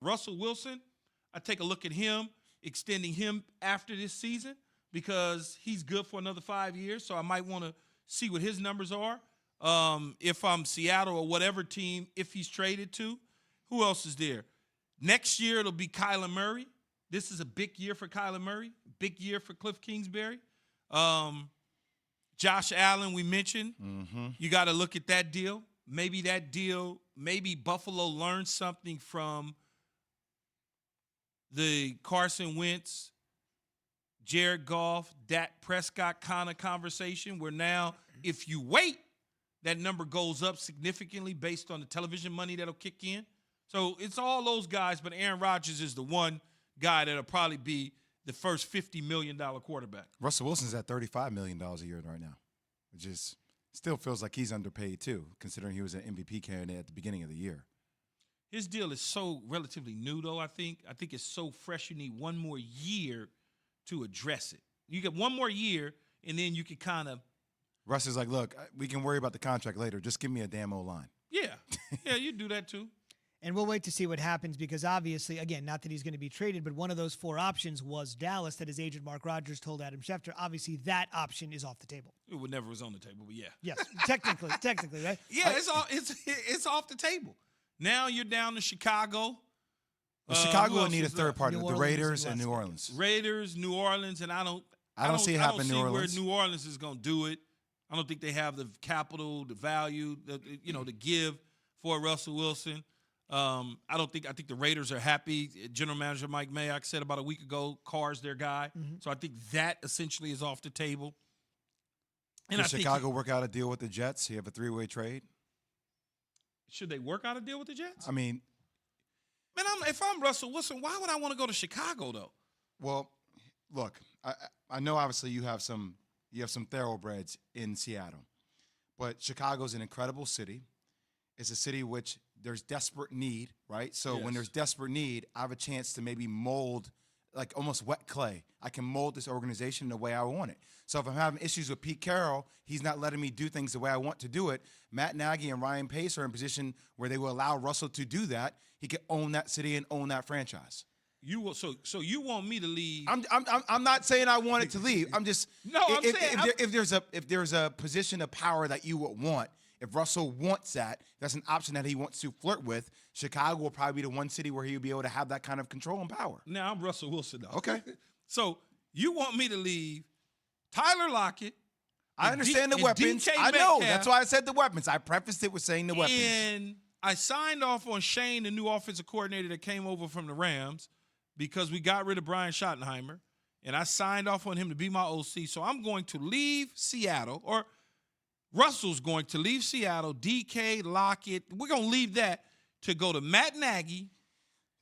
Russell Wilson, I take a look at him, extending him after this season because he's good for another 5 years. So I might want to see what his numbers are. If I'm Seattle or whatever team, if he's traded to, who else is there? Next year, it'll be Kyler Murray. This is a big year for Kyler Murray, big year for Cliff Kingsbury. Josh Allen, we mentioned. Mm-hmm. You got to look at that deal. Maybe Buffalo learned something from the Carson Wentz, Jared Goff, Dak Prescott kind of conversation where now if you wait, that number goes up significantly based on the television money that'll kick in. So it's all those guys, but Aaron Rodgers is the one guy that'll probably be the first $50 million quarterback. Russell Wilson's at $35 million a year right now, which is still feels like he's underpaid too, considering he was an MVP candidate at the beginning of the year. His deal is so relatively new, though, I think. I think it's so fresh you need one more year to address it. You get one more year, and then you can kind of – Russ is like, look, we can worry about the contract later. Just give me a damn O-line. Yeah. Yeah, you do that too. And we'll wait to see what happens because obviously, again, not that he's going to be traded, but one of those 4 options was Dallas that his agent Mark Rodgers told Adam Schefter. Obviously, that option is off the table. It would never was on the table, but yeah. Yes, technically, right? Yeah, it's off the table. Now you're down to Chicago. Well, Chicago will need a third party, the Raiders and New Orleans. Raiders, New Orleans, and I don't see it happen in New Orleans. Where New Orleans is going to do it. I don't think they have the capital, the value, to give for Russell Wilson. I think the Raiders are happy. General Manager Mike Mayock said about a week ago, Carr's their guy. Mm-hmm. So I think that essentially is off the table. And Does Chicago work out a deal with the Jets? You have a 3-way trade? Should they work out a deal with the Jets? I mean, man, if I'm Russell Wilson, why would I want to go to Chicago though? Well, look, I know obviously you have some thoroughbreds in Seattle, but Chicago's an incredible city. It's a city which there's desperate need, right? So when there's desperate need, I have a chance to maybe mold, like almost wet clay. I can mold this organization the way I want it. So if I'm having issues with Pete Carroll, he's not letting me do things the way I want to do it. Matt Nagy and Ryan Pace are in a position where they will allow Russell to do that. He can own that city and own that franchise. So you want me to leave? I'm not saying I want it to leave. I'm just if there's a position of power that you would want. If Russell wants that, that's an option that he wants to flirt with. Chicago will probably be the one city where he would be able to have that kind of control and power. Now, I'm Russell Wilson, though. Okay. So you want me to leave Tyler Lockett. I understand the weapons. I know. That's why I said the weapons. I prefaced it with saying the weapons. And I signed off on Shane, the new offensive coordinator that came over from the Rams, because we got rid of Brian Schottenheimer. And I signed off on him to be my OC. So I'm going to leave Seattle, or Russell's going to leave Seattle, DK, Lockett. We're going to leave that to go to Matt Nagy.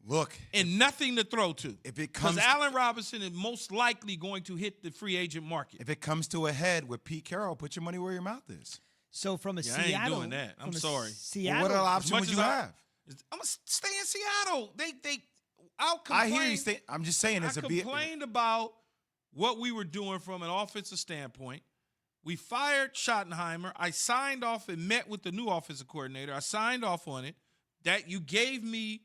Look. And nothing to throw to. Because Allen Robinson is most likely going to hit the free agent market. If it comes to a head with Pete Carroll, put your money where your mouth is. So from Seattle. I ain't doing that. I'm sorry. Seattle. Well, what other option would you have? I'm going to stay in Seattle. I'll complain. I hear you. I'm just saying. I complained about what we were doing from an offensive standpoint. We fired Schottenheimer. I signed off and met with the new offensive coordinator. I signed off on it. That you gave me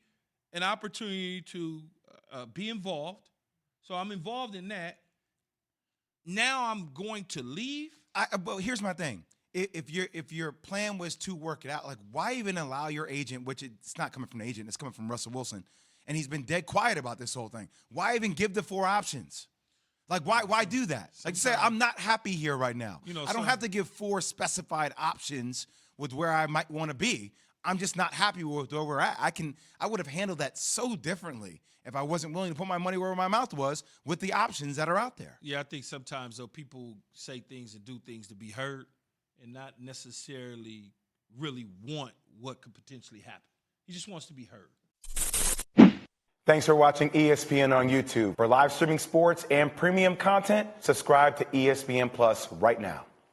an opportunity to be involved. So I'm involved in that. Now I'm going to leave. But here's my thing. If your plan was to work it out, like why even allow your agent, which it's not coming from the agent, it's coming from Russell Wilson, and he's been dead quiet about this whole thing. Why even give the 4 options? Like, why do that? Like you say, I'm not happy here right now. I don't have to give 4 specified options with where I might want to be. I'm just not happy with where we're at. I would have handled that so differently if I wasn't willing to put my money where my mouth was with the options that are out there. Yeah, I think sometimes, though, people say things and do things to be heard and not necessarily really want what could potentially happen. He just wants to be heard. Thanks for watching ESPN on YouTube. For live streaming sports and premium content, subscribe to ESPN Plus right now.